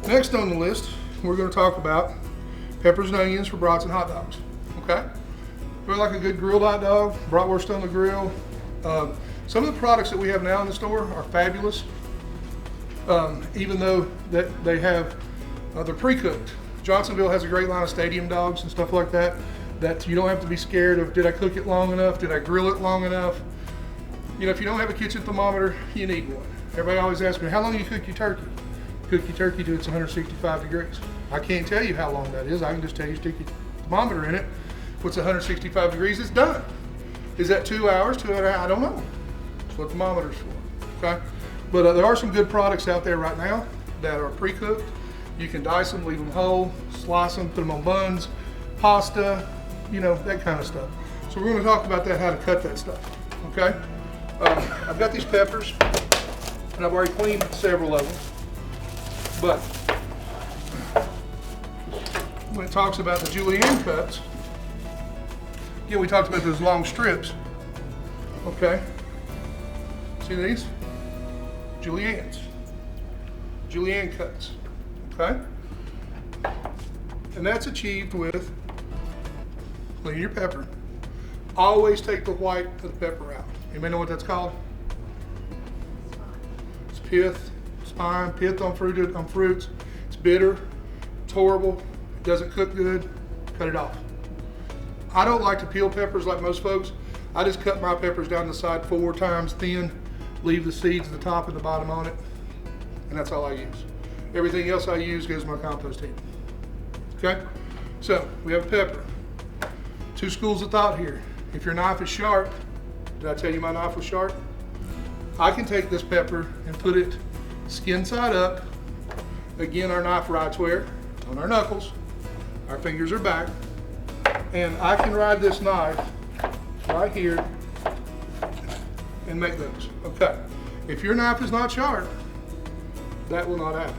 Next on the list, we're going to talk about peppers and onions for brats and hot dogs. Okay? We like a good grilled hot dog, bratwurst on the grill. Some of the products that we have now in the store are fabulous, even though that they have they're pre-cooked. Johnsonville has a great line of stadium dogs and stuff like that. That you don't have to be scared of. Did I cook it long enough? Did I grill it long enough? You know, if you don't have a kitchen thermometer, you need one. Everybody always asks me, how long do you cook your turkey? Cook your turkey to it's 165 degrees. I can't tell you how long that is. I can just tell you stick your thermometer in it. If it's 165 degrees, it's done. Is that 2 hours? 2 hours? I don't know. That's what thermometer's for. Okay, but there are some good products out there right now that are pre-cooked. You can dice them, leave them whole, slice them, put them on buns, pasta, you know, that kind of stuff. So we're going to talk about that, how to cut that stuff. Okay, I've got these peppers, and I've already cleaned several of them. But when it talks about the julienne cuts, again, we talked about those long strips. Okay, see these? Juliennes. Julienne cuts. Okay? And that's achieved with clean your pepper. Always take the white of the pepper out. Anybody know what that's called? It's pith, spine, pith on fruits. It's bitter, it's horrible, it doesn't cook good. Cut it off. I don't like to peel peppers like most folks. I just cut my peppers down the side 4 times thin, leave the seeds at the top and the bottom on it, and that's all I use. Everything else I use goes in my compost heap. Okay? So, we have pepper. 2 schools of thought here. If your knife is sharp, did I tell you my knife was sharp? I can take this pepper and put it skin side up. Again, our knife rides where? On our knuckles. Our fingers are back. And I can ride this knife right here and make those. Okay. If your knife is not sharp, that will not happen.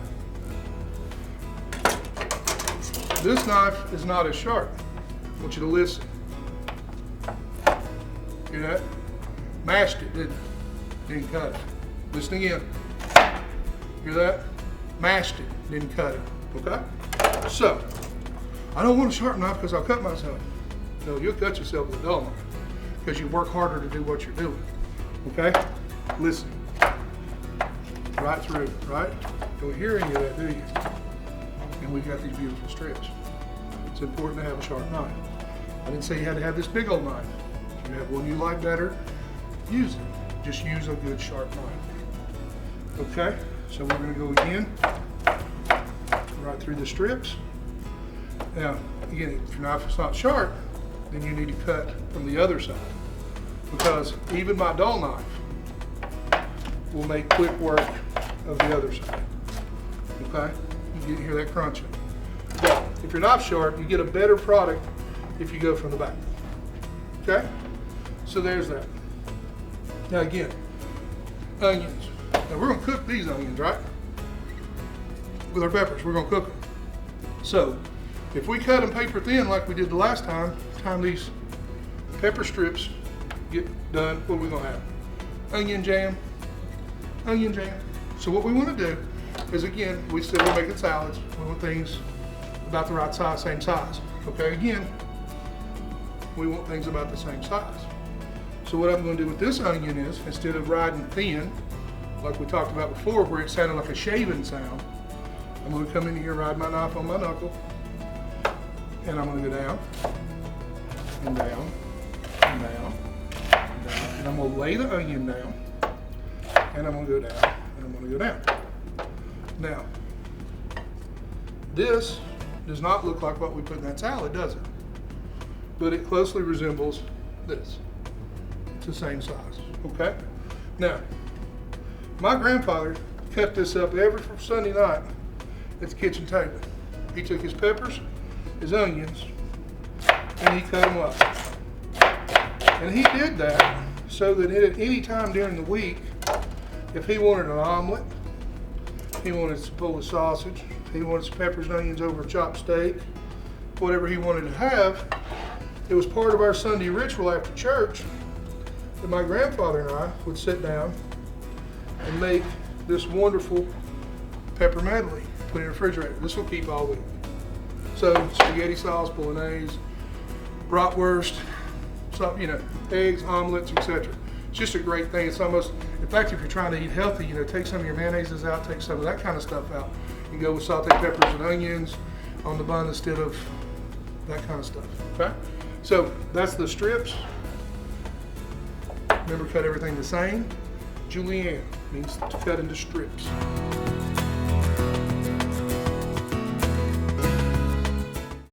This knife is not as sharp. I want you to listen. Hear that? Mashed it, didn't cut it. Listen again. Hear that? Mashed it, didn't cut it. Okay? So, I don't want a sharp knife because I'll cut myself. No, you'll cut yourself with a dull knife because you work harder to do what you're doing. Okay? Listen. Right through, right? Don't hear any of that, do you? And we've got these beautiful strips. It's important to have a sharp knife. I didn't say you had to have this big old knife. If you have one you like better, use it. Just use a good sharp knife. Okay? So we're going to go again, right through the strips. Now, again, if your knife is not sharp, then you need to cut from the other side. Because even my dull knife will make quick work of the other side. Okay? You hear that crunching. But if you're not sharp, you get a better product if you go from the back. Okay? So there's that. Now again, onions. Now we're going to cook these onions, right? With our peppers, we're going to cook them. So if we cut them paper thin like we did the last time these pepper strips get done, what are we going to have? Onion jam. Onion jam. So what we want to do is, again, we said we're making salads. We want things about the right size, same size. Okay, again, we want things about the same size. So what I'm going to do with this onion is, instead of riding thin, like we talked about before, where it sounded like a shaving sound, I'm going to come in here, ride my knife on my knuckle, and I'm going to go down, and down, and down, and down, and I'm going to lay the onion down, and I'm going to go down, and I'm going to go down. Now, this does not look like what we put in that salad, does it? But it closely resembles this. It's the same size, okay? Now, my grandfather cut this up every Sunday night at the kitchen table. He took his peppers, his onions, and he cut them up. And he did that so that at any time during the week, if he wanted an omelet, he wanted a bowl of sausage, he wanted some peppers and onions over a chopped steak, whatever he wanted to have, it was part of our Sunday ritual after church that my grandfather and I would sit down and make this wonderful pepper medley. put it in the refrigerator. This will keep all week. So spaghetti sauce, bolognese, bratwurst, some, eggs, omelets, etc. It's just a great thing. It's almost, in fact, if you're trying to eat healthy, take some of your mayonnaises out, take some of that kind of stuff out. You go with sauteed peppers and onions on the bun instead of that kind of stuff. Okay? So that's the strips. Remember, cut everything the same. Julienne means to cut into strips.